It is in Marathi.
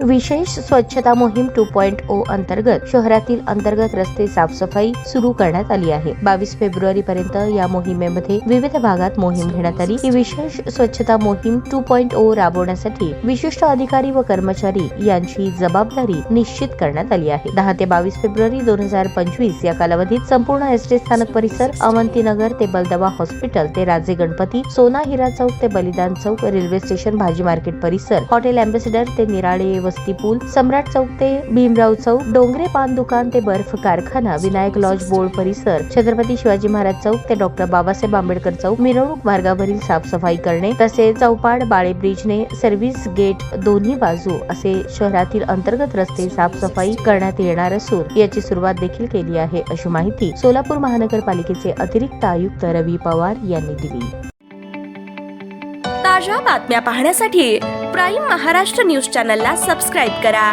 विशेष स्वच्छता मोहीम 2.0 अंतर्गत शहरातील अंतर्गत रस्ते साफसफाई सुरू करण्यात आली आहे। 22 फेब्रुवारी पर्यंत या मोहिमेमध्ये विविध भागात मोहीम घेण्यात आली। ही विशेष स्वच्छता मोहीम 2.0 राबवण्यासाठी विशिष्ट अधिकारी व कर्मचारी यांची जबाबदारी निश्चित करण्यात आली आहे। 10 ते 22 फेब्रुवारी 2025 या कालावधीत संपूर्ण एसटी स्थानक परिसर, अवंतीनगर ते बलदवा हॉस्पिटल ते राजे गणपती, सोना हिरा चौक ते बलिदान चौक, रेल्वे स्टेशन, भाजी मार्केट परिसर, हॉटेल एम्बेसिडर ते निराळे वस्ती पूल, सम्राट चौक ते भीमराव चौक, डोंगरे पान दुकान ते बर्फ कारखाना, विनायक लॉज बोर्ड परिसर, छत्रपती शिवाजी महाराज चौक ते डॉक्टर बाबासाहेब आंबेडकर चौक, मिरवणूक मार्गावरील साफसफाई करणे, तसेच चौपाड बाळे ब्रिजने सर्व्हिस गेट दोन्ही बाजू असे शहरातील अंतर्गत रस्ते साफसफाई करण्यात येणार असून याची सुरुवात देखील केली आहे, अशी माहिती सोलापूर महानगरपालिकेचे अतिरिक्त आयुक्त रवी पवार यांनी दिली। ताज्या बातम्या पाहण्यासाठी प्राईम महाराष्ट्र न्यूज चॅनलला सबस्क्राईब करा।